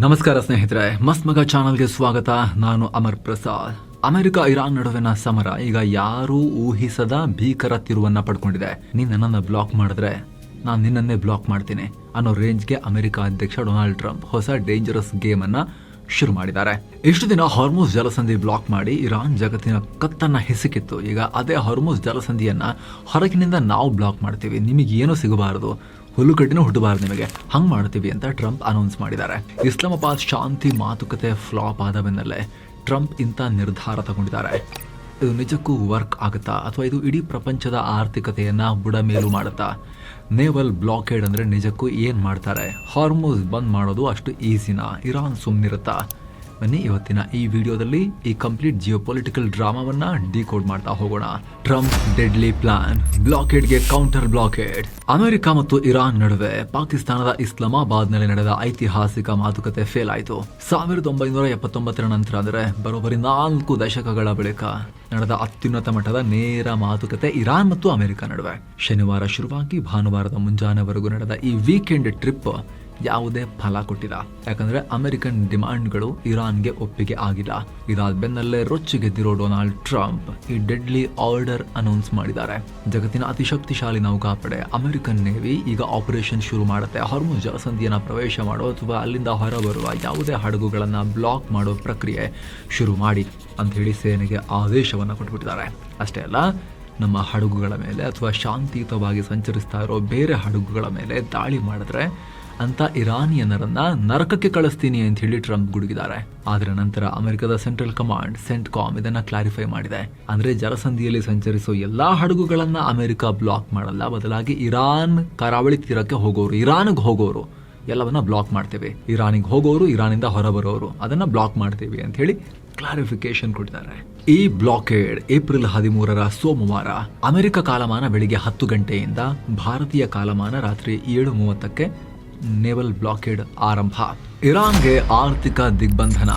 ನಮಸ್ಕಾರ ಸ್ನೇಹಿತರೆ, ಮಸ್ತ್ ಮಗ ಚಾನಲ್ಗೆ ಸ್ವಾಗತ. ನಾನು ಅಮರ್ ಪ್ರಸಾದ್. ಅಮೆರಿಕ ಇರಾನ್ ನಡುವಿನ ಸಮರ ಈಗ ಯಾರೂ ಊಹಿಸದ ಭೀಕರ ತಿರುವನ್ನ ಪಡ್ಕೊಂಡಿದೆ. ನೀನ್ ನನ್ನನ್ನು ಬ್ಲಾಕ್ ಮಾಡಿದ್ರೆ ನಾನು ನಿನ್ನನ್ನೇ ಬ್ಲಾಕ್ ಮಾಡ್ತೀನಿ ಅನ್ನೋ ರೇಂಜ್ಗೆ ಅಮೆರಿಕ ಅಧ್ಯಕ್ಷ ಡೊನಾಲ್ಡ್ ಟ್ರಂಪ್ ಹೊಸ ಡೇಂಜರಸ್ ಗೇಮ್ ಅನ್ನ ಶುರು ಮಾಡಿದ್ದಾರೆ. ಇಷ್ಟು ದಿನ ಹಾರ್ಮುಜ್ ಜಲಸಂಧಿ ಬ್ಲಾಕ್ ಮಾಡಿ ಇರಾನ್ ಜಗತ್ತಿನ ಕತ್ತನ್ನ ಹಿಸುಕಿತ್ತು. ಈಗ ಅದೇ ಹಾರ್ಮುಜ್ ಜಲಸಂಧಿಯನ್ನ ಹೊರಗಿನಿಂದ ನಾವು ಬ್ಲಾಕ್ ಮಾಡ್ತೀವಿ, ನಿಮಗೆ ಏನೂ ಸಿಗಬಾರದು, ಹುಲ್ಲುಕಡ್ಡಿನೂ ಹುಟ್ಟಬಾರದು, ನಿಮಗೆ ಹಂಗ್ ಮಾಡ್ತೀವಿ ಅಂತ ಟ್ರಂಪ್ ಅನೌನ್ಸ್ ಮಾಡಿದ್ದಾರೆ. ಇಸ್ಲಾಮಾಬಾದ್ ಶಾಂತಿ ಮಾತುಕತೆ ಫ್ಲಾಪ್ ಆದ ಬೆನ್ನಲ್ಲೇ ಟ್ರಂಪ್ ಇಂಥ ನಿರ್ಧಾರ ತಗೊಂಡಿದ್ದಾರೆ. ಇದು ನಿಜಕ್ಕೂ ವರ್ಕ್ ಆಗುತ್ತಾ ಅಥವಾ ಇದು ಇಡೀ ಪ್ರಪಂಚದ ಆರ್ಥಿಕತೆಯನ್ನ ಬುಡಮೇಲು ಮಾಡುತ್ತಾ? ನೇವಲ್ ಬ್ಲಾಕೇಡ್ ಅಂದ್ರೆ ನಿಜಕ್ಕೂ ಏನ್ ಮಾಡ್ತಾರೆ? ಹಾರ್ಮುಜ್ ಬಂದ್ ಮಾಡೋದು ಅಷ್ಟು ಈಸಿನಾ? ಇರಾನ್ ಸುಮ್ಮನಿರುತ್ತಾ? ಬನ್ನಿ ಇವತ್ತಿನ ಈ ವಿಡಿಯೋದಲ್ಲಿ ಈ ಕಂಪ್ಲೀಟ್ ಜಿಯೋಪೊಲಿಟಿಕಲ್ ಡ್ರಾಮಾವನ್ನ ಡಿಕೋಡ್ ಮಾಡ್ತಾ ಹೋಗೋಣ. ಟ್ರಂಪ್ ಡೆಡ್ಲಿ ಪ್ಲಾನ್, ಬ್ಲಾಕೇಡ್ಗೆ ಕೌಂಟರ್ ಬ್ಲಾಕೇಡ್. ಅಮೆರಿಕ ಮತ್ತು ಇರಾನ್ ನಡುವೆ ಪಾಕಿಸ್ತಾನದ ಇಸ್ಲಾಮಾಬಾದ್ನಲ್ಲಿ ನಡೆದ ಐತಿಹಾಸಿಕ ಮಾತುಕತೆ ಫೇಲ್ ಆಯಿತು. 1979 ನಂತರ ಅಂದರೆ ಬರೋಬ್ಬರಿ 4 ದಶಕಗಳ ಬಳಿಕ ನಡೆದ ಅತ್ಯುನ್ನತ ಮಟ್ಟದ ನೇರ ಮಾತುಕತೆ ಇರಾನ್ ಮತ್ತು ಅಮೆರಿಕ ನಡುವೆ ಶನಿವಾರ ಶುರುವಾಗಿ ಭಾನುವಾರದ ಮುಂಜಾನೆವರೆಗೂ ನಡೆದ ಈ ವೀಕೆಂಡ್ ಟ್ರಿಪ್ ಯಾವುದೇ ಫಲ ಕೊಟ್ಟಿಲ್ಲ. ಯಾಕಂದ್ರೆ ಅಮೆರಿಕನ್ ಡಿಮಾಂಡ್ಗಳು ಇರಾನ್ಗೆ ಒಪ್ಪಿಗೆ ಆಗಿಲ್ಲ. ಇದಾದ ಬೆನ್ನಲ್ಲೇ ರೊಚ್ಚಿಗೆದ್ದಿರೋ ಡೊನಾಲ್ಡ್ ಟ್ರಂಪ್ ಈ ಡೆಡ್ಲಿ ಆರ್ಡರ್ ಅನೌನ್ಸ್ ಮಾಡಿದ್ದಾರೆ. ಜಗತ್ತಿನ ಅತಿ ಶಕ್ತಿಶಾಲಿ ನೌಕಾಪಡೆ ಅಮೆರಿಕನ್ ನೇವಿ ಈಗ ಆಪರೇಷನ್ ಶುರು ಮಾಡುತ್ತೆ. ಹಾರ್ಮುಜ್ ಜಲಸಂಧಿಯನ್ನ ಪ್ರವೇಶ ಮಾಡೋ ಅಥವಾ ಅಲ್ಲಿಂದ ಹೊರಬರುವ ಯಾವುದೇ ಹಡಗುಗಳನ್ನ ಬ್ಲಾಕ್ ಮಾಡೋ ಪ್ರಕ್ರಿಯೆ ಶುರು ಮಾಡಿ ಅಂತ ಹೇಳಿ ಸೇನೆಗೆ ಆದೇಶವನ್ನ ಕೊಟ್ಬಿಟ್ಟಿದ್ದಾರೆ. ಅಷ್ಟೇ ಅಲ್ಲ, ನಮ್ಮ ಹಡಗುಗಳ ಮೇಲೆ ಅಥವಾ ಶಾಂತಿಯುತವಾಗಿ ಸಂಚರಿಸ್ತಾ ಇರೋ ಬೇರೆ ಹಡಗುಗಳ ಮೇಲೆ ದಾಳಿ ಮಾಡಿದ್ರೆ ಅಂತ ಇರಾನಿಯನ್ನರನ್ನ ನರಕಕ್ಕೆ ಕಳಿಸ್ತೀನಿ ಅಂತ ಹೇಳಿ ಟ್ರಂಪ್ ಗುಡುಗಿದ್ದಾರೆ. ಆದ್ರೆ ನಂತರ ಅಮೆರಿಕದ ಸೆಂಟ್ರಲ್ ಕಮಾಂಡ್ ಸೆಂಟ್ಕಾಮ್ ಇದನ್ನ ಕ್ಲಾರಿಫೈ ಮಾಡಿದೆ. ಅಂದ್ರೆ ಜಲಸಂಧಿಯಲ್ಲಿ ಸಂಚರಿಸೋ ಎಲ್ಲಾ ಹಡಗುಗಳನ್ನ ಅಮೆರಿಕ ಬ್ಲಾಕ್ ಮಾಡಲ್ಲ, ಬದಲಾಗಿ ಇರಾನ್ ಕರಾವಳಿ ತೀರಕ್ಕೆ ಹೋಗೋರು, ಇರಾನ್ಗೆ ಹೋಗೋರು ಎಲ್ಲವನ್ನ ಬ್ಲಾಕ್ ಮಾಡ್ತೇವೆ. ಇರಾನಿಗೆ ಹೋಗೋರು, ಇರಾನಿಂದ ಹೊರಬರೋರು ಅದನ್ನ ಬ್ಲಾಕ್ ಮಾಡ್ತೇವೆ ಅಂತ ಹೇಳಿ ಕ್ಲಾರಿಫಿಕೇಶನ್ ಕೊಟ್ಟಿದ್ದಾರೆ. ಈ ಬ್ಲಾಕೇಡ್ ಏಪ್ರಿಲ್ 13 ಸೋಮವಾರ ಅಮೆರಿಕ ಕಾಲಮಾನ ಬೆಳಿಗ್ಗೆ 10 ಗಂಟೆಯಿಂದ ಭಾರತೀಯ ಕಾಲಮಾನ ರಾತ್ರಿ 7:30ಕ್ಕೆ ನೇವಲ್ ಬ್ಲಾಕೇಡ್ ಆರಂಭ. ಇರಾನ್ಗೆ ಆರ್ಥಿಕ ದಿಗ್ಬಂಧನ,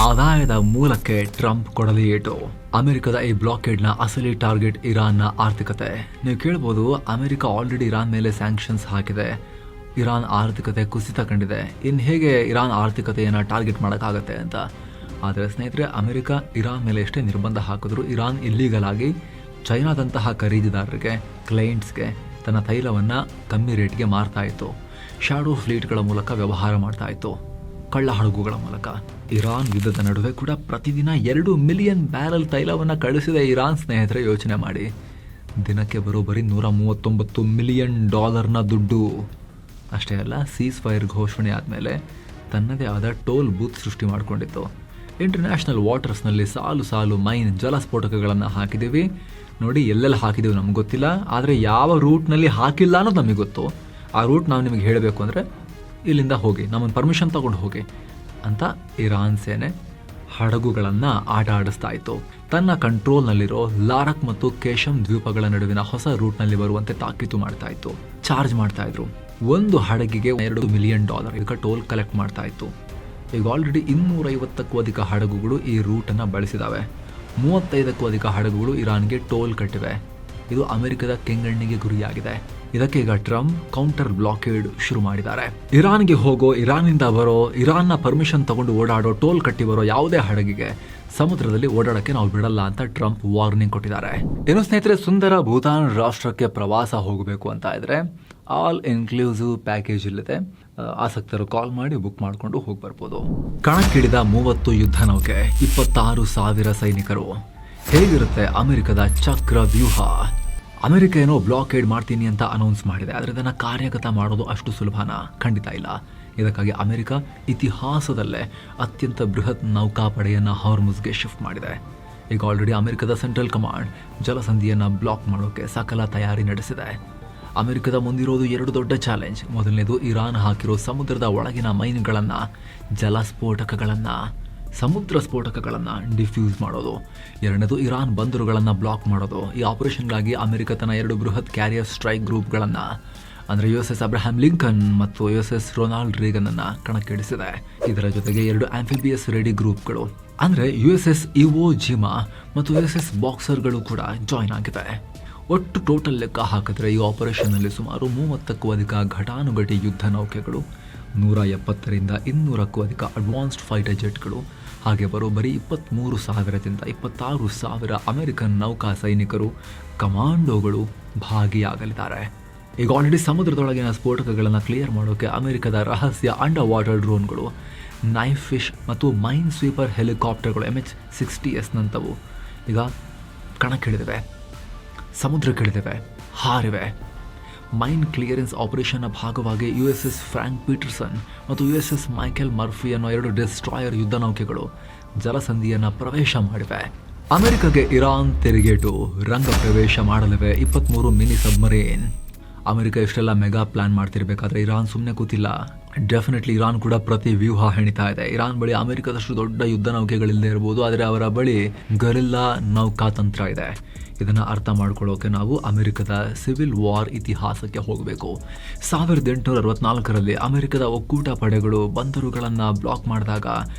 ಆದಾಯದ ಮೂಲಕ್ಕೆ ಟ್ರಂಪ್ ಕೊಡಲಿ ಏಟು. ಅಮೆರಿಕದ ಈ ಬ್ಲಾಕೇಡ್ನ ಅಸಲಿ ಟಾರ್ಗೆಟ್ ಇರಾನ್ನ ಆರ್ಥಿಕತೆ. ನೀವು ಕೇಳ್ಬೋದು, ಅಮೆರಿಕ ಆಲ್ರೆಡಿ ಇರಾನ್ ಮೇಲೆ ಸ್ಯಾಂಕ್ಷನ್ಸ್ ಹಾಕಿದೆ, ಇರಾನ್ ಆರ್ಥಿಕತೆ ಕುಸಿತ ಕಂಡಿದೆ, ಇನ್ನು ಹೇಗೆ ಇರಾನ್ ಆರ್ಥಿಕತೆಯನ್ನು ಟಾರ್ಗೆಟ್ ಮಾಡೋಕ್ಕಾಗತ್ತೆ ಅಂತ. ಆದರೆ ಸ್ನೇಹಿತರೆ, ಅಮೆರಿಕ ಇರಾನ್ ಮೇಲೆ ಎಷ್ಟೇ ನಿರ್ಬಂಧ ಹಾಕಿದ್ರು ಇರಾನ್ ಇಲ್ಲೀಗಲ್ ಆಗಿ ಚೈನಾದಂತಹ ಖರೀದಿದಾರರಿಗೆ, ಕ್ಲೈಂಟ್ಸ್ಗೆ ತನ್ನ ತೈಲವನ್ನು ಕಮ್ಮಿ ರೇಟ್ಗೆ ಮಾರ್ತಾ ಇತ್ತು. ಶಾಡೋ ಫ್ಲೀಟ್ಗಳ ಮೂಲಕ ವ್ಯವಹಾರ ಮಾಡ್ತಾ ಇತ್ತು, ಕಳ್ಳ ಹಡಗುಗಳ ಮೂಲಕ. ಇರಾನ್ ಯುದ್ಧದ ನಡುವೆ ಕೂಡ ಪ್ರತಿದಿನ 2 ಮಿಲಿಯನ್ ಬ್ಯಾರಲ್ ತೈಲವನ್ನು ಕಳಿಸಿದ ಇರಾನ್. ಸ್ನೇಹಿತರೆ, ಯೋಚನೆ ಮಾಡಿ, ದಿನಕ್ಕೆ ಬರೋಬ್ಬರಿ $139 ಮಿಲಿಯನ್ ದುಡ್ಡು. ಅಷ್ಟೇ ಅಲ್ಲ, ಸೀಸ್ ಫೈರ್ ಘೋಷಣೆ ಆದಮೇಲೆ ತನ್ನದೇ ಆದ ಟೋಲ್ ಬೂತ್ ಸೃಷ್ಟಿ ಮಾಡಿಕೊಂಡಿತ್ತು. ಇಂಟರ್ನ್ಯಾಷನಲ್ ವಾಟರ್ಸ್ನಲ್ಲಿ ಸಾಲು ಸಾಲು ಮೈನ್ ಜಲಸ್ಫೋಟಕಗಳನ್ನು ಹಾಕಿದ್ದೀವಿ. ನೋಡಿ, ಎಲ್ಲೆಲ್ಲಿ ಹಾಕಿದ್ದೀವಿ ನಮ್ಗೆ ಗೊತ್ತಿಲ್ಲ, ಆದರೆ ಯಾವ ರೂಟ್ನಲ್ಲಿ ಹಾಕಿಲ್ಲ ಅನ್ನೋದು ನಮಗೆ ಗೊತ್ತು. ಆ ರೂಟ್ ನಾವು ನಿಮಗೆ ಹೇಳಬೇಕು ಅಂದರೆ ಇಲ್ಲಿಂದ ಹೋಗಿ, ನಮ್ಮನ್ನು ಪರ್ಮಿಷನ್ ತಗೊಂಡು ಹೋಗಿ ಅಂತ ಇರಾನ್ ಸೇನೆ ಹಡಗುಗಳನ್ನು ಆಟ ಆಡಿಸ್ತಾ ಇತ್ತು. ತನ್ನ ಕಂಟ್ರೋಲ್ನಲ್ಲಿರೋ ಲಾರಕ್ ಮತ್ತು ಕೇಶಮ್ ದ್ವೀಪಗಳ ನಡುವಿನ ಹೊಸ ರೂಟ್ನಲ್ಲಿ ಬರುವಂತೆ ತಾಕೀತು ಮಾಡ್ತಾ ಇತ್ತು. ಚಾರ್ಜ್ ಮಾಡ್ತಾ ಇದ್ರು. ಒಂದು ಹಡಗಿಗೆ $2 ಮಿಲಿಯನ್ ಇದಕ್ಕೆ ಟೋಲ್ ಕಲೆಕ್ಟ್ ಮಾಡ್ತಾ ಇತ್ತು. ಈಗ ಆಲ್ರೆಡಿ 250ಕ್ಕೂ ಅಧಿಕ ಹಡಗುಗಳು ಈ ರೂಟನ್ನು ಬಳಸಿದಾವೆ. 35ಕ್ಕೂ ಅಧಿಕ ಹಡಗುಗಳು ಇರಾನ್ಗೆ ಟೋಲ್ ಕಟ್ಟಿವೆ. ಇದು ಅಮೆರಿಕದ ಕೆಂಗಣ್ಣಿಗೆ ಗುರಿಯಾಗಿದೆ. ಇದಕ್ಕೆ ಈಗ ಟ್ರಂಪ್ ಕೌಂಟರ್ ಬ್ಲಾಕೇಡ್ ಶುರು ಮಾಡಿದ್ದಾರೆ. ಇರಾನ್ಗೆ ಹೋಗೋ, ಇರಾನಿಂದ ಬರೋ, ಇರಾನ್ನ ಪರ್ಮಿಷನ್ ತಗೊಂಡು ಓಡಾಡೋ, ಟೋಲ್ ಕಟ್ಟಿ ಬರೋ ಯಾವುದೇ ಹಡಗಿಗೆ ಸಮುದ್ರದಲ್ಲಿ ಓಡಾಡಕ್ಕೆ ನಾವು ಬಿಡಲ್ಲ ಅಂತ ಟ್ರಂಪ್ ವಾರ್ನಿಂಗ್ ಕೊಟ್ಟಿದ್ದಾರೆ. ಏನು ಸ್ನೇಹಿತರೆ, ಸುಂದರ ಭೂತಾನ್ ರಾಷ್ಟ್ರಕ್ಕೆ ಪ್ರವಾಸ ಹೋಗಬೇಕು ಅಂತ ಇದ್ರೆ ಆಲ್ ಇನ್ಕ್ಲೂಸಿವ್ ಪ್ಯಾಕೇಜ್ ಇಲ್ಲಿದೆ. ಆಸಕ್ತರು ಕಾಲ್ ಮಾಡಿ ಬುಕ್ ಮಾಡಿಕೊಂಡು ಹೋಗಿ ಬರ್ಬೋದು. ಕಣಕ್ಕಿಳಿದ 30 ಯುದ್ಧ ನೌಕೆ, 26,000 ಸೈನಿಕರು. ಹೇಗಿರುತ್ತೆ ಅಮೆರಿಕದ ಚಕ್ರ ವ್ಯೂಹ? ಅಮೆರಿಕ ಏನೋ ಬ್ಲಾಕೇಡ್ ಮಾಡ್ತೀನಿ ಅಂತ ಅನೌನ್ಸ್ ಮಾಡಿದೆ, ಆದರೆ ಇದನ್ನು ಕಾರ್ಯಗತ ಮಾಡೋದು ಅಷ್ಟು ಸುಲಭನಾ? ಖಂಡಿತ ಇಲ್ಲ. ಇದಕ್ಕಾಗಿ ಅಮೆರಿಕ ಇತಿಹಾಸದಲ್ಲೇ ಅತ್ಯಂತ ಬೃಹತ್ ನೌಕಾಪಡೆಯನ್ನು ಹಾರ್ಮುಜ್ಗೆ ಶಿಫ್ಟ್ ಮಾಡಿದೆ. ಈಗ ಆಲ್ರೆಡಿ ಅಮೆರಿಕದ ಸೆಂಟ್ರಲ್ ಕಮಾಂಡ್ ಜಲಸಂಧಿಯನ್ನು ಬ್ಲಾಕ್ ಮಾಡೋಕೆ ಸಕಲ ತಯಾರಿ ನಡೆಸಿದೆ. ಅಮೆರಿಕದ ಮುಂದಿರೋದು 2 ದೊಡ್ಡ ಚಾಲೆಂಜ್. ಮೊದಲನೇದು ಇರಾನ್ ಹಾಕಿರೋ ಸಮುದ್ರದ ಒಳಗಿನ ಮೈನ್ಗಳನ್ನು, ಜಲಸ್ಫೋಟಕಗಳನ್ನು, ಸಮುದ್ರ ಸ್ಫೋಟಕಗಳನ್ನು ಡಿಫ್ಯೂಸ್ ಮಾಡೋದು. ಎರಡನೇದು ಇರಾನ್ ಬಂದರುಗಳನ್ನು ಬ್ಲಾಕ್ ಮಾಡೋದು. ಈ ಆಪರೇಷನ್ಗಾಗಿ ಅಮೆರಿಕ ತನ್ನ 2 ಬೃಹತ್ ಕ್ಯಾರಿಯರ್ ಸ್ಟ್ರೈಕ್ ಗ್ರೂಪ್ಗಳನ್ನು ಅಂದರೆ USS ಅಬ್ರಹಾಂ ಲಿಂಕನ್ ಮತ್ತು USS ರೊನಾಲ್ಡ್ ರೇಗನ್ ಅನ್ನು ಕಣಕ್ಕಿಳಿಸಿದೆ. ಇದರ ಜೊತೆಗೆ 2 ಆಂಫಿಬಿಯಸ್ ರೆಡಿ ಗ್ರೂಪ್ಗಳು ಅಂದರೆ USS ಇವೋ ಜಿಮಾ ಮತ್ತು USS ಬಾಕ್ಸರ್ಗಳು ಕೂಡ ಜಾಯ್ನ್ ಆಗಿದೆ. ಒಟ್ಟು ಟೋಟಲ್ ಲೆಕ್ಕ ಹಾಕಿದ್ರೆ ಈ ಆಪರೇಷನ್ನಲ್ಲಿ ಸುಮಾರು 30ಕ್ಕೂ ಅಧಿಕ ಘಟಾನುಘಟಿ ಯುದ್ಧ ನೌಕೆಗಳು 170ರಿಂದ 200ಕ್ಕೂ ಅಧಿಕ ಅಡ್ವಾನ್ಸ್ಡ್ ಫೈಟರ್ ಜೆಟ್ಗಳು, ಹಾಗೆ ಬರೋಬ್ಬರಿ 23,000ದಿಂದ 26,000 ಅಮೆರಿಕನ್ ನೌಕಾ ಸೈನಿಕರು, ಕಮಾಂಡೋಗಳು ಭಾಗಿಯಾಗಲಿದ್ದಾರೆ. ಈಗ ಆಲ್ರೆಡಿ ಸಮುದ್ರದೊಳಗಿನ ಸ್ಫೋಟಕಗಳನ್ನು ಕ್ಲಿಯರ್ ಮಾಡೋಕ್ಕೆ ಅಮೆರಿಕದ ರಹಸ್ಯ ಅಂಡರ್ ವಾಟರ್ ಡ್ರೋನ್ಗಳು, ನೈಫ್ ಫಿಶ್ ಮತ್ತು ಮೈನ್ ಸ್ವೀಪರ್ ಹೆಲಿಕಾಪ್ಟರ್ಗಳು MH-60S ನಂತವು ಈಗ ಕಣಕ್ಕಿಳಿದಿವೆ, ಸಮುದ್ರಕ್ಕಿಳಿದಿವೆ, ಹಾರಿವೆ. ಮೈನ್ ಕ್ಲಿಯರೆನ್ಸ್ ಆಪರೇಷನ್ನ ಭಾಗವಾಗಿ USS ಫ್ರಾಂಕ್ ಪೀಟರ್ಸನ್ ಮತ್ತು USS ಮೈಕೆಲ್ ಮರ್ಫಿ ಅನ್ನೋ 2 ಡಿಸ್ಟ್ರಾಯರ್ ಯುದ್ಧ ನೌಕೆಗಳು ಜಲಸಂಧಿಯನ್ನು ಪ್ರವೇಶ ಮಾಡಿವೆ. ಅಮೆರಿಕಗೆ ಇರಾನ್ ತೆರಿಗೆಟು ರಂಗ ಪ್ರವೇಶ ಮಾಡಲಿವೆ 23 ಮಿನಿ ಸಬ್ಮರೀನ್. ಅಮೆರಿಕ ಇಷ್ಟೆಲ್ಲ ಮೆಗಾ ಪ್ಲಾನ್ ಮಾಡ್ತಿರ್ಬೇಕಾದ್ರೆ ಇರಾನ್ ಸುಮ್ಮನೆ ಕೂತಿಲ್ಲ. ಡೆಫಿನೆಟ್ಲಿ ಇರಾನ್ ಕೂಡ ಪ್ರತಿ ವ್ಯೂಹ ಹೆಣಿತಾ ಇದೆ. ಇರಾನ್ ಬಳಿ ಅಮೆರಿಕದಷ್ಟು ದೊಡ್ಡ ಯುದ್ಧ ನೌಕೆಗಳಿಲ್ಲದೆ ಇರ್ಬೋದು, ಆದರೆ ಅವರ ಬಳಿ ಗರಿಲ್ಲಾ ನೌಕಾತಂತ್ರ ಇದೆ. ಇದನ್ನು ಅರ್ಥ ಮಾಡ್ಕೊಳ್ಳೋಕೆ ನಾವು ಅಮೆರಿಕದ ಸಿವಿಲ್ ವಾರ್ ಇತಿಹಾಸಕ್ಕೆ ಹೋಗಬೇಕು. 1864ರಲ್ಲಿ ಅಮೆರಿಕದ ಒಕ್ಕೂಟ ಪಡೆಗಳು ಬಂದರುಗಳನ್ನು ಬ್ಲಾಕ್ ಮಾಡಿದಾಗ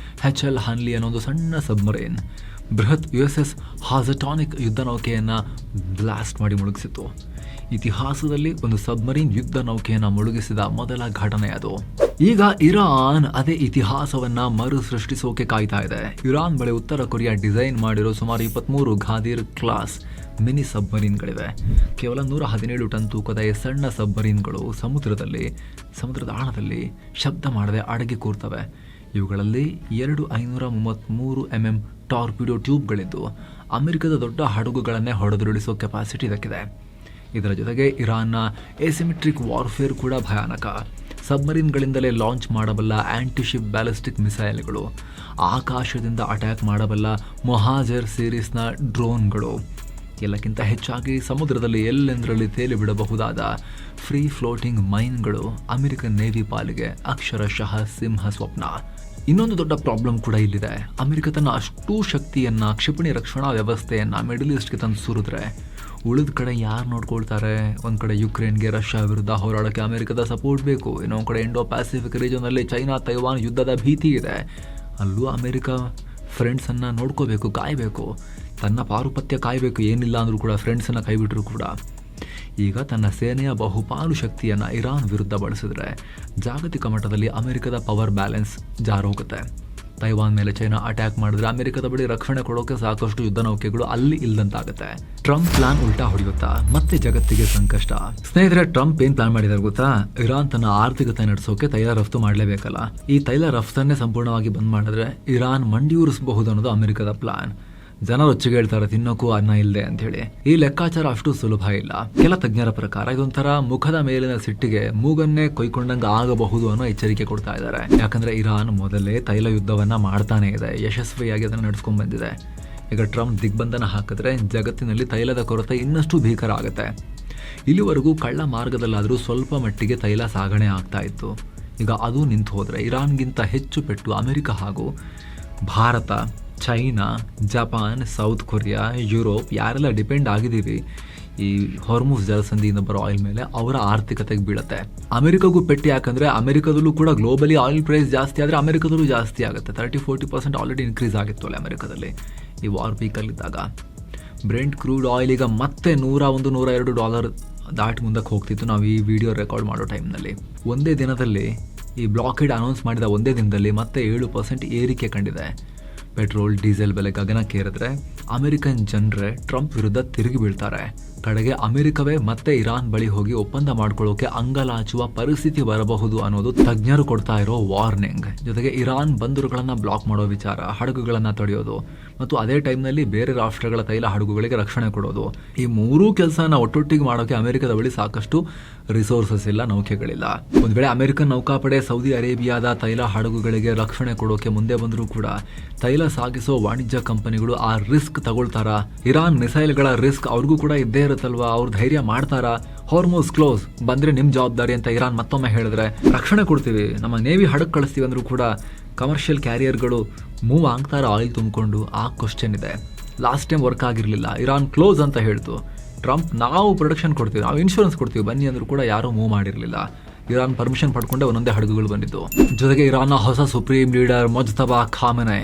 HL ಹನ್ಲಿ ಅನ್ನೋ ಒಂದು ಸಣ್ಣ ಸಬ್ಮರೀನ್ ಬೃಹತ್ USS ಹಾಸಟಾನಿಕ್ ಯುದ್ಧ ನೌಕೆಯನ್ನು ಬ್ಲಾಸ್ಟ್ ಮಾಡಿ ಮುಳುಗಿಸಿತ್ತು. ಇತಿಹಾಸದಲ್ಲಿ ಒಂದು ಸಬ್ಮರೀನ್ ಯುದ್ಧ ನೌಕೆಯನ್ನು ಮುಳುಗಿಸಿದ ಮೊದಲ ಘಟನೆ ಅದು. ಈಗ ಇರಾನ್ ಅದೇ ಇತಿಹಾಸವನ್ನ ಮರು ಸೃಷ್ಟಿಸೋಕೆ ಕಾಯ್ತಾ ಇದೆ. ಇರಾನ್ ಬಳಿ ಉತ್ತರ ಕೊರಿಯಾ ಡಿಸೈನ್ ಮಾಡಿರೋ ಸುಮಾರು 23 ಘಾದಿರ್ ಕ್ಲಾಸ್ ಮಿನಿ ಸಬ್ಮರೀನ್ಗಳಿವೆ. ಕೇವಲ 117 ಟನ್ ತೂಕದ ಈ ಸಣ್ಣ ಸಬ್ಮರೀನ್ಗಳು ಸಮುದ್ರದ ಆಳದಲ್ಲಿ ಶಬ್ದ ಮಾಡದೆ ಅಡಗಿ ಕೂರ್ತವೆ. ಇವುಗಳಲ್ಲಿ 2 533 mm ಟಾರ್ಪಿಡೋ ಟ್ಯೂಬ್ಗಳಿದ್ದು ಅಮೆರಿಕದ ದೊಡ್ಡ ಹಡಗುಗಳನ್ನೇ ಹೊಡೆದುರುಳಿಸೋ ಕೆಪಾಸಿಟಿ ಇದಕ್ಕಿದೆ. ಇದರ ಜೊತೆಗೆ ಇರಾನ್ನ ಎಸಿಮೆಟ್ರಿಕ್ ವಾರ್ಫೇರ್ ಕೂಡ ಭಯಾನಕ. ಸಬ್ಮರೀನ್ಗಳಿಂದಲೇ ಲಾಂಚ್ ಮಾಡಬಲ್ಲ ಆಂಟಿಶಿಪ್ ಬ್ಯಾಲಿಸ್ಟಿಕ್ ಮಿಸೈಲ್ಗಳು, ಆಕಾಶದಿಂದ ಅಟ್ಯಾಕ್ ಮಾಡಬಲ್ಲ ಮೊಹಾಜೆರ್ ಸೀರೀಸ್ನ ಡ್ರೋನ್ಗಳು, ಎಲ್ಲಕ್ಕಿಂತ ಹೆಚ್ಚಾಗಿ ಸಮುದ್ರದಲ್ಲಿ ಎಲ್ಲೆಂದರಲ್ಲಿ ತೇಲಿ ಬಿಡಬಹುದಾದ ಫ್ರೀ ಫ್ಲೋಟಿಂಗ್ ಮೈನ್ಗಳು ಅಮೆರಿಕನ್ ನೇವಿ ಪಾಲಿಗೆ ಅಕ್ಷರಶಃ ಸಿಂಹ ಸ್ವಪ್ನ. ಇನ್ನೊಂದು ದೊಡ್ಡ ಪ್ರಾಬ್ಲಮ್ ಕೂಡ ಇಲ್ಲಿದೆ. ಅಮೆರಿಕ ತನ್ನ ಅಷ್ಟೂ ಶಕ್ತಿಯನ್ನು ಕ್ಷಿಪಣಿ ರಕ್ಷಣಾ ವ್ಯವಸ್ಥೆಯನ್ನು ಮಿಡಲ್ ಈಸ್ಟ್ಗೆ ತಂದು ಸುರಿದ್ರೆ ಉಳಿದ ಕಡೆ ಯಾರು ನೋಡ್ಕೊಳ್ತಾರೆ? ಒಂದು ಕಡೆ ಯುಕ್ರೇನ್ಗೆ ರಷ್ಯಾ ವಿರುದ್ಧ ಹೋರಾಡೋಕ್ಕೆ ಅಮೆರಿಕದ ಸಪೋರ್ಟ್ ಬೇಕು, ಇನ್ನೊಂದು ಕಡೆ ಇಂಡೋ ಪ್ಯಾಸಿಫಿಕ್ ರೀಜನಲ್ಲಿ ಚೈನಾ ತೈವಾನ್ ಯುದ್ಧದ ಭೀತಿ ಇದೆ. ಅಲ್ಲೂ ಅಮೆರಿಕ ಫ್ರೆಂಡ್ಸನ್ನು ನೋಡ್ಕೋಬೇಕು, ಕಾಯಬೇಕು, ತನ್ನ ಪಾರುಪತ್ಯ ಕಾಯಬೇಕು. ಏನಿಲ್ಲ ಅಂದರೂ ಕೂಡ ಫ್ರೆಂಡ್ಸನ್ನು ಕೈಬಿಟ್ಟರು ಕೂಡ ಈಗ ತನ್ನ ಸೇನೆಯ ಬಹುಪಾಲು ಶಕ್ತಿಯನ್ನು ಇರಾನ್ ವಿರುದ್ಧ ಬಳಸಿದ್ರೆ ಜಾಗತಿಕ ಮಟ್ಟದಲ್ಲಿ ಅಮೆರಿಕದ ಪವರ್ ಬ್ಯಾಲೆನ್ಸ್ ಜಾರೋಗುತ್ತೆ. ತೈವಾನ್ ಮೇಲೆ ಚೈನಾ ಅಟ್ಯಾಕ್ ಮಾಡಿದ್ರೆ ಅಮೆರಿಕದ ಬಳಿ ರಕ್ಷಣೆ ಕೊಡೋಕೆ ಸಾಕಷ್ಟು ಯುದ್ಧ ನೌಕೆಗಳು ಅಲ್ಲಿ ಇಲ್ಲದಂತಾಗುತ್ತೆ. ಟ್ರಂಪ್ ಪ್ಲಾನ್ ಉಲ್ಟಾ ಹೊಡೆಯುತ್ತಾ ಮತ್ತೆ ಜಗತ್ತಿಗೆ ಸಂಕಷ್ಟ. ಸ್ನೇಹಿತರೆ, ಟ್ರಂಪ್ ಏನ್ ಪ್ಲಾನ್ ಮಾಡಿದಾರೆ ಗೊತ್ತಾ? ಇರಾನ್ ತನ್ನ ಆರ್ಥಿಕತೆ ನಡೆಸೋಕೆ ತೈಲ ರಫ್ತು ಮಾಡಲೇಬೇಕಲ್ಲ. ಈ ತೈಲ ರಫ್ತನ್ನೇ ಸಂಪೂರ್ಣವಾಗಿ ಬಂದ್ ಮಾಡಿದ್ರೆ ಇರಾನ್ ಮಂಡಿಯೂರಿಸಬಹುದು ಅನ್ನೋದು ಅಮೆರಿಕದ ಪ್ಲಾನ್. ಜನರು ಒಚ್ಚಿಗೆ ಹೇಳ್ತಾರೆ ತಿನ್ನೋಕ್ಕೂ ಅನ್ನ ಇಲ್ಲದೆ ಅಂತ ಹೇಳಿ. ಈ ಲೆಕ್ಕಾಚಾರ ಅಷ್ಟು ಸುಲಭ ಇಲ್ಲ. ಕೆಲ ತಜ್ಞರ ಪ್ರಕಾರ ಇದೊಂಥರ ಮುಖದ ಮೇಲಿನ ಸಿಟ್ಟಿಗೆ ಮೂಗನ್ನೇ ಕೊಯ್ಕೊಂಡಂಗೆ ಆಗಬಹುದು ಅನ್ನೋ ಎಚ್ಚರಿಕೆ ಕೊಡ್ತಾ ಇದ್ದಾರೆ. ಯಾಕಂದ್ರೆ ಇರಾನ್ ಮೊದಲೇ ತೈಲ ಯುದ್ಧವನ್ನ ಮಾಡ್ತಾನೆ ಇದೆ, ಯಶಸ್ವಿಯಾಗಿ ಅದನ್ನು ನಡೆಸ್ಕೊಂಡ್ ಬಂದಿದೆ. ಈಗ ಟ್ರಂಪ್ ದಿಗ್ಬಂಧನ ಹಾಕಿದ್ರೆ ಜಗತ್ತಿನಲ್ಲಿ ತೈಲದ ಕೊರತೆ ಇನ್ನಷ್ಟು ಭೀಕರ ಆಗುತ್ತೆ. ಇಲ್ಲಿವರೆಗೂ ಕಳ್ಳ ಮಾರ್ಗದಲ್ಲಾದರೂ ಸ್ವಲ್ಪ ಮಟ್ಟಿಗೆ ತೈಲ ಸಾಗಣೆ ಆಗ್ತಾ ಇತ್ತು. ಈಗ ಅದು ನಿಂತು ಹೋದ್ರೆ ಇರಾನ್ಗಿಂತ ಹೆಚ್ಚು ಪೆಟ್ಟು ಅಮೆರಿಕ ಹಾಗೂ Bharat, China, Japan, south Korea, Europe ಯಾರೆಲ್ಲ ಡಿಪೆಂಡ್ ಆಗಿದ್ದೀವಿ ಈ ಹಾರ್ಮುಜ್ ಜಲಸಂಧಿಯಿಂದ ಬರೋ ಆಯಿಲ್ ಮೇಲೆ, ಅವರ ಆರ್ಥಿಕತೆಗೆ ಬೀಳುತ್ತೆ. ಅಮೆರಿಕಗೂ ಪೆಟ್ಟು. ಯಾಕಂದರೆ ಅಮೆರಿಕದಲ್ಲೂ ಕೂಡ ಗ್ಲೋಬಲಿ ಆಯಿಲ್ ಪ್ರೈಸ್ ಜಾಸ್ತಿ ಆದರೆ ಅಮೆರಿಕದಲ್ಲೂ ಜಾಸ್ತಿ ಆಗುತ್ತೆ. 30-40% ಆಲ್ರೆಡಿ ಇನ್ಕ್ರೀಸ್ ಆಗಿತ್ತು ಅಲ್ಲ ಅಮೆರಿಕದಲ್ಲಿ ಈ ವಾರ್ ಪೀಕಲ್ಲಿದ್ದಾಗ. ಬ್ರೆಂಟ್ ಕ್ರೂಡ್ ಆಯಿಲ್ ಈಗ ಮತ್ತೆ $101-102 ದಾಟಿ ಮುಂದಕ್ಕೆ ಹೋಗ್ತಿತ್ತು ನಾವು ಈ ವಿಡಿಯೋ ರೆಕಾರ್ಡ್ ಮಾಡೋ ಟೈಮ್ನಲ್ಲಿ. ಒಂದೇ ದಿನದಲ್ಲಿ ಈ ಬ್ಲಾಕೇಡ್ ಅನೌನ್ಸ್ ಮಾಡಿದ ಒಂದೇ ದಿನದಲ್ಲಿ ಮತ್ತೆ 7% ಏರಿಕೆ ಕಂಡಿದೆ. ಪೆಟ್ರೋಲ್, ಡೀಸೆಲ್ ಬೆಲೆ ಗಗನಕ್ಕೇರಿದ್ರೆ ಅಮೆರಿಕನ್ ಜನರೇ ಟ್ರಂಪ್ ವಿರುದ್ಧ ತಿರುಗಿ ಬೀಳ್ತಾರೆ. ಕಡೆಗೆ ಅಮೆರಿಕವೇ ಮತ್ತೆ ಇರಾನ್ ಬಳಿ ಹೋಗಿ ಒಪ್ಪಂದ ಮಾಡ್ಕೊಳ್ಳೋಕೆ ಅಂಗಲಾಚುವ ಪರಿಸ್ಥಿತಿ ಬರಬಹುದು ಅನ್ನೋದು ತಜ್ಞರು ಕೊಡ್ತಾ ಇರೋ ವಾರ್ನಿಂಗ್. ಜೊತೆಗೆ ಇರಾನ್ ಬಂದರುಗಳನ್ನು ಬ್ಲಾಕ್ ಮಾಡೋ ವಿಚಾರ, ಹಡಗುಗಳನ್ನು ತಡೆಯೋದು ಮತ್ತು ಅದೇ ಟೈಮ್ನಲ್ಲಿ ಬೇರೆ ರಾಷ್ಟ್ರಗಳ ತೈಲ ಹಡಗುಗಳಿಗೆ ರಕ್ಷಣೆ ಕೊಡೋದು, ಈ ಮೂರೂ ಕೆಲಸನ ಒಟ್ಟೊಟ್ಟಿಗೆ ಮಾಡೋಕೆ ಅಮೆರಿಕದ ಬಳಿ ಸಾಕಷ್ಟು ರಿಸೋರ್ಸಸ್ ಇಲ್ಲ, ನೌಕೆಗಳಿಲ್ಲ. ಒಂದು ವೇಳೆ ಅಮೆರಿಕನ್ ನೌಕಾಪಡೆ ಸೌದಿ ಅರೇಬಿಯಾದ ತೈಲ ಹಡಗುಗಳಿಗೆ ರಕ್ಷಣೆ ಕೊಡೋಕೆ ಮುಂದೆ ಬಂದರೂ ಕೂಡ ತೈಲ ಸಾಗಿಸೋ ವಾಣಿಜ್ಯ ಕಂಪನಿಗಳು ಆ ರಿಸ್ಕ್ ತಗೊಳ್ತಾರಾ? ಇರಾನ್ ಮಿಸೈಲ್ಗಳ ರಿಸ್ಕ್ ಅವ್ರಿಗೂ ಕೂಡ ಇದ್ದೇ ಇರುತ್ತಲ್ವಾ? ಅವ್ರು ಧೈರ್ಯ ಮಾಡ್ತಾರಾ? ಹಾರ್ಮುಜ್ ಕ್ಲೋಸ್ ಬಂದ್ರೆ ನಿಮ್ ಜವಾಬ್ದಾರಿ ಅಂತ ಇರಾನ್ ಮತ್ತೊಮ್ಮೆ ಹೇಳಿದ್ರೆ ರಕ್ಷಣೆ ಕೊಡ್ತೀವಿ, ನಮ್ಮ ನೇವಿ ಹಡಗು ಕಳಿಸ್ತೀವಿ ಅಂದ್ರೂ ಕೂಡ ಕಮರ್ಷಿಯಲ್ ಕ್ಯಾರಿಯರ್ಗಳು ಮೂವ್ ಆಗ್ತಾರ ಆಯಿಲ್ ತುಂಬಿಕೊಂಡು? ಆ ಕ್ವಶನ್ ಇದೆ. ಲಾಸ್ಟ್ ಟೈಮ್ ವರ್ಕ್ ಆಗಿರಲಿಲ್ಲ, ಇರಾನ್ ಕ್ಲೋಸ್ ಅಂತ ಹೇಳ್ತು ಟ್ರಂಪ್. ನಾವು ಪ್ರೊಡಕ್ಷನ್ ಕೊಡ್ತೀವಿ, ನಾವು ಇನ್ಶೂರೆನ್ಸ್ ಕೊಡ್ತೀವಿ ಬನ್ನಿ ಅಂದ್ರೂ ಕೂಡ ಯಾರೂ ಮೂವ್ ಮಾಡಿರಲಿಲ್ಲ. ಇರಾನ್ ಪರ್ಮಿಷನ್ ಪಡ್ಕೊಂಡೆ ಒಂದೊಂದೇ ಹಡಗುಗಳು ಬಂದಿದ್ದು. ಜೊತೆಗೆ ಇರಾನ್ನ ಹೊಸ ಸುಪ್ರೀಂ ಲೀಡರ್ ಮುಜ್ತಬಾ ಖಾಮೆನೈ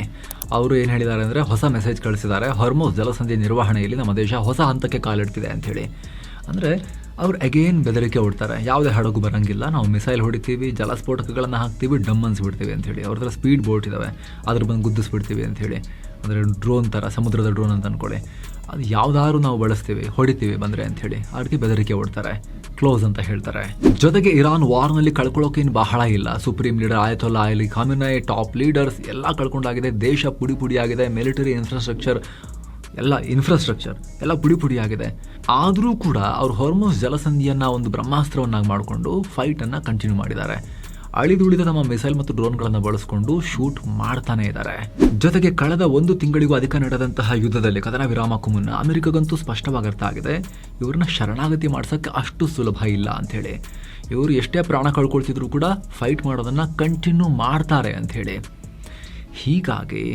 ಅವರು ಏನು ಹೇಳಿದ್ದಾರೆ ಅಂದರೆ ಹೊಸ ಮೆಸೇಜ್ ಕಳಿಸಿದ್ದಾರೆ. ಹಾರ್ಮುಜ್ ಜಲಸಂಧಿ ನಿರ್ವಹಣೆಯಲ್ಲಿ ನಮ್ಮ ದೇಶ ಹೊಸ ಹಂತಕ್ಕೆ ಕಾಲಿಡ್ತಿದೆ ಅಂಥೇಳಿ. ಅಂದರೆ ಅವ್ರು ಅಗೇನ್ ಬೆದರಿಕೆ ಹೊಡ್ತಾರೆ, ಯಾವುದೇ ಹಡಗು ಬರೋಂಗಿಲ್ಲ, ನಾವು ಮಿಸೈಲ್ ಹೊಡಿತೀವಿ, ಜಲಸ್ಫೋಟಕಗಳನ್ನು ಹಾಕ್ತೀವಿ, ಡಮ್ ಅನ್ಸ್ಬಿಡ್ತೀವಿ ಅಂಥೇಳಿ. ಅವ್ರ ಹತ್ರ ಸ್ಪೀಡ್ ಬೋಟ್ ಇದ್ದಾವೆ, ಅದ್ರ ಬಂದು ಗುದ್ದಿಸ್ಬಿಡ್ತೀವಿ ಅಂಥೇಳಿ. ಅಂದರೆ ಡ್ರೋನ್ ಥರ, ಸಮುದ್ರದ ಡ್ರೋನ್ ಅಂತ ಅಂದ್ಕೊಳ್ಳಿ. ಅದು ಯಾವ್ದಾದ್ರು ನಾವು ಬಳಸ್ತೀವಿ, ಹೊಡಿತೀವಿ ಬಂದರೆ ಅಂಥೇಳಿ. ಅದಕ್ಕೆ ಬೆದರಿಕೆ ಹೊಡ್ತಾರೆ, ಕ್ಲೋಸ್ ಅಂತ ಹೇಳ್ತಾರೆ. ಜೊತೆಗೆ ಇರಾನ್ ವಾರ್ನಲ್ಲಿ ಕಳ್ಕೊಳ್ಳೋಕೇನು ಬಹಳ ಇಲ್ಲ. Supreme leader Ayatollah Ali Khamenei, top leaders ಎಲ್ಲ ಕಳ್ಕೊಂಡಾಗಿದೆ. ದೇಶ ಪುಡಿ ಪುಡಿ ಆಗಿದೆ. ಮಿಲಿಟರಿ ಇನ್ಫ್ರಾಸ್ಟ್ರಕ್ಚರ್ ಎಲ್ಲ ಪುಡಿ ಆಗಿದೆ. ಆದರೂ ಕೂಡ ಅವರು ಹೊರ್ಮುಜ್ ಜಲಸಂಧಿಯನ್ನು ಒಂದು ಬ್ರಹ್ಮಾಸ್ತ್ರವನ್ನಾಗಿ ಮಾಡಿಕೊಂಡು ಫೈಟನ್ನು ಕಂಟಿನ್ಯೂ ಮಾಡಿದ್ದಾರೆ. ಅಳಿದುಳಿದ ತಮ್ಮ ಮಿಸೈಲ್ ಮತ್ತು ಡ್ರೋನ್ಗಳನ್ನು ಬಳಸಿಕೊಂಡು ಶೂಟ್ ಮಾಡ್ತಾನೆ ಇದ್ದಾರೆ. ಜೊತೆಗೆ ಕಳೆದ 1 ತಿಂಗಳಿಗೂ ಅಧಿಕ ನಡೆದಂತಹ ಯುದ್ಧದಲ್ಲಿ ಕದನ ವಿರಾಮಕ್ಕೂ ಮುನ್ನ ಅಮೆರಿಕಗಂತೂ ಸ್ಪಷ್ಟವಾಗಿ ಅರ್ಥ ಆಗಿದೆ, ಇವ್ರನ್ನ ಶರಣಾಗತಿ ಮಾಡ್ಸೋಕ್ಕೆ ಅಷ್ಟು ಸುಲಭ ಇಲ್ಲ ಅಂಥೇಳಿ. ಇವರು ಎಷ್ಟೇ ಪ್ರಾಣ ಕಳ್ಕೊಳ್ತಿದ್ರು ಕೂಡ ಫೈಟ್ ಮಾಡೋದನ್ನು ಕಂಟಿನ್ಯೂ ಮಾಡ್ತಾರೆ ಅಂಥೇಳಿ. ಹೀಗಾಗಿ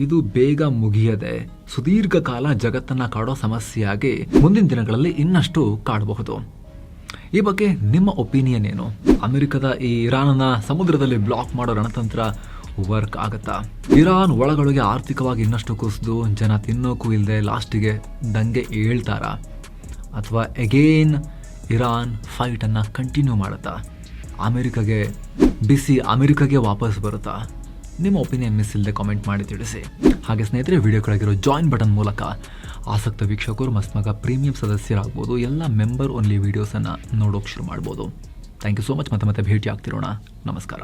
ಇದು ಬೇಗ ಮುಗಿಯದೆ ಸುದೀರ್ಘ ಕಾಲ ಜಗತ್ತನ್ನು ಕಾಡೋ ಸಮಸ್ಯೆಯಾಗಿ ಮುಂದಿನ ದಿನಗಳಲ್ಲಿ ಇನ್ನಷ್ಟು ಕಾಡಬಹುದು. ಈ ಬಗ್ಗೆ ನಿಮ್ಮ ಒಪಿನಿಯನ್ ಏನು? ಅಮೆರಿಕದ ಈ ಇರಾನ್ನ ಸಮುದ್ರದಲ್ಲಿ ಬ್ಲಾಕ್ ಮಾಡೋ ರಣತಂತ್ರ ವರ್ಕ್ ಆಗುತ್ತಾ? ಇರಾನ್ ಒಳಗೊಳಗೆ ಆರ್ಥಿಕವಾಗಿ ಇನ್ನಷ್ಟು ಕುಸಿದು ಜನ ತಿನ್ನೋಕ್ಕೂ ಇಲ್ಲದೆ ಲಾಸ್ಟಿಗೆ ದಂಗೆ ಏಳ್ತಾರಾ? ಅಥವಾ ಅಗೇನ್ ಇರಾನ್ ಫೈಟನ್ನು ಕಂಟಿನ್ಯೂ ಮಾಡುತ್ತಾ? ಅಮೆರಿಕಾಗೆ ವಾಪಸ್ ಬರುತ್ತಾ? ನಿಮ್ಮ ಒಪಿನಿಯನ್ ಮಿಸ್ ಇಲ್ಲದೆ ಕಾಮೆಂಟ್ ಮಾಡಿ ತಿಳಿಸಿ. ಹಾಗೆ ಸ್ನೇಹಿತರೆ, ವಿಡಿಯೋ ಕೆಳಗಿರೋ ಜಾಯಿನ್ ಬಟನ್ ಮೂಲಕ ಆಸಕ್ತ ವೀಕ್ಷಕರು ಮಸ್ಮಗ ಪ್ರೀಮಿಯಂ ಸದಸ್ಯರಾಗ್ಬೋದು. ಎಲ್ಲ ಮೆಂಬರ್ ಓನ್ಲಿ ವೀಡಿಯೋಸನ್ನು ನೋಡೋಕೆ ಶುರು ಮಾಡ್ಬೋದು. Thank you so much. ಮತ್ತೆ ಭೇಟಿ ಆಗ್ತಿರೋಣ. ನಮಸ್ಕಾರ.